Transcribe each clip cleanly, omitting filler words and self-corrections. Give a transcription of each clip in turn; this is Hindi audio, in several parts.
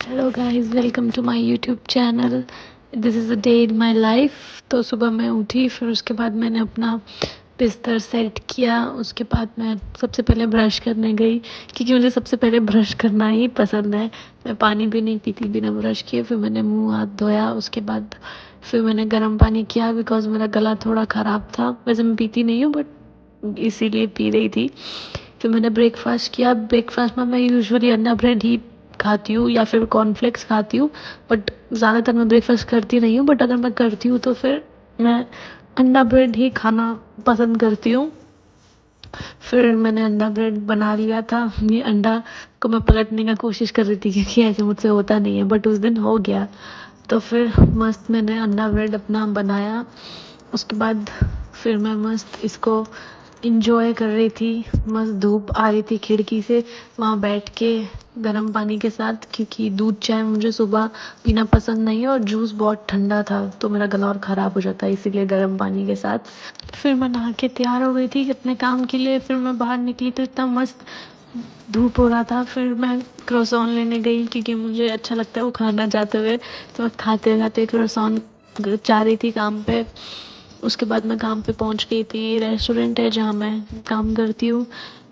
Hello guys, welcome to my YouTube channel. This is a day in my life. तो सुबह मैं उठी, फिर उसके बाद मैंने अपना बिस्तर सेट किया। उसके बाद मैं सबसे पहले ब्रश करने गई, क्योंकि मुझे सबसे पहले ब्रश करना ही पसंद है। मैं पानी भी नहीं पीती बिना ब्रश किए। फिर मैंने मुंह हाथ धोया। उसके बाद फिर मैंने गर्म पानी किया, बिकॉज़ मेरा गला थोड़ा ख़राब था। वैसे मैं पीती नहीं हूँ, बट इसीलिए पी रही थी। फिर मैंने ब्रेकफास्ट किया। ब्रेकफास्ट में मैं यूजुअली अन्ना ब्रेड ही खाती हूँ या फिर कॉर्नफ्लेक्स खाती हूँ, बट ज़्यादातर मैं ब्रेकफास्ट करती नहीं हूँ। बट अगर मैं करती हूँ तो फिर मैं अंडा ब्रेड ही खाना पसंद करती हूँ। फिर मैंने अंडा ब्रेड बना लिया था। ये अंडा को मैं पलटने का कोशिश कर रही थी, क्योंकि ऐसे मुझसे होता नहीं है, बट उस दिन हो गया। तो फिर मस्त मैंने अंडा ब्रेड अपना बनाया। उसके बाद फिर मैं मस्त इसको इंजॉय कर रही थी। मस्त धूप आ रही थी खिड़की से, वहाँ बैठ के गर्म पानी के साथ, क्योंकि दूध चाय मुझे सुबह पीना पसंद नहीं है और जूस बहुत ठंडा था तो मेरा गला और ख़राब हो जाता है, इसीलिए गर्म पानी के साथ। फिर मैं नहा के तैयार हो गई थी अपने काम के लिए। फिर मैं बाहर निकली तो इतना मस्त धूप हो रहा था। फिर मैं क्रोसॉन लेने गई, क्योंकि मुझे अच्छा लगता है वो खाना जाते हुए। तो मैं खाते खाते क्रोसॉन जा रही थी काम पे। उसके बाद मैं काम पे पहुंच गई थी। रेस्टोरेंट है जहाँ मैं काम करती हूँ।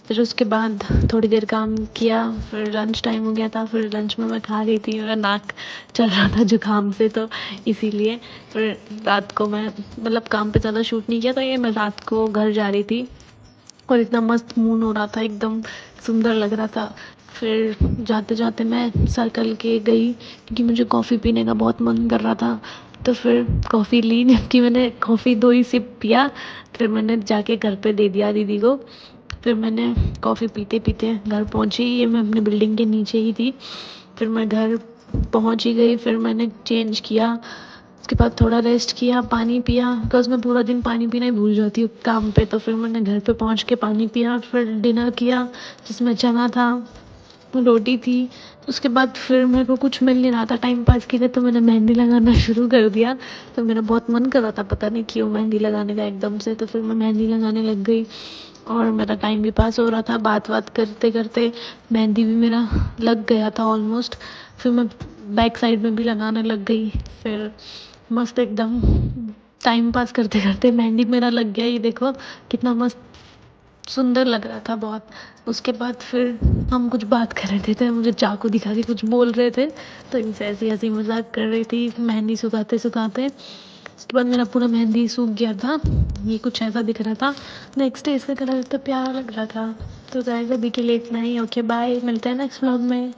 फिर उसके बाद थोड़ी देर काम किया, फिर लंच टाइम हो गया था। फिर लंच में मैं खा रही थी, मेरा नाक चल रहा था जुकाम से, तो इसीलिए फिर रात को मैं मतलब काम पे ज़्यादा शूट नहीं किया था। ये मैं रात को घर जा रही थी और इतना मस्त मून हो रहा था, एकदम सुंदर लग रहा था। फिर जाते जाते मैं सर्कल के गई, क्योंकि मुझे कॉफ़ी पीने का बहुत मन कर रहा था। तो फिर कॉफ़ी ली, जबकि मैंने कॉफ़ी 2 ही सिप पिया। फिर मैंने जाके घर पे दे दिया दीदी को। फिर मैंने कॉफ़ी पीते पीते घर पहुंची। ये मैं अपनी बिल्डिंग के नीचे ही थी। फिर मैं घर पहुंच ही गई। फिर मैंने चेंज किया। उसके बाद थोड़ा रेस्ट किया, पानी पिया, बिकॉज़ मैं पूरा दिन पानी पीना ही भूल जाती हूँ काम पे। तो फिर मैंने घर पे पहुँच के पानी पिया। फिर डिनर किया, जिसमें चना था, रोटी थी। उसके बाद फिर मेरे को कुछ मिल नहीं रहा था टाइम पास के लिए, तो मैंने मेहंदी लगाना शुरू कर दिया। तो मेरा बहुत मन कर रहा था, पता नहीं क्यों, मेहंदी लगाने का एकदम से। तो फिर मैं मेहंदी लगाने लग गई और मेरा टाइम भी पास हो रहा था। बात बात करते करते मेहंदी भी मेरा लग गया था ऑलमोस्ट। फिर मैं बैक साइड में भी लगाने लग गई। फिर मस्त एकदम टाइम पास करते करते मेहंदी मेरा लग गया। ये देखो कितना मस्त सुंदर लग रहा था बहुत। उसके बाद फिर हम कुछ बात कर रहे थे, तो मुझे चाकू दिखा के कुछ बोल रहे थे, तो इनसे ऐसी हंसी मजाक कर रही थी मेहंदी सुखाते सुखाते। उसके बाद मेरा पूरा मेहंदी सूख गया था। ये कुछ ऐसा दिख रहा था। नेक्स्ट डे इसका कलर इतना प्यारा लग रहा था। तो गाइस, अभी के लिए इतना ही। ओके बाय, मिलते हैं नेक्स्ट व्लॉग में।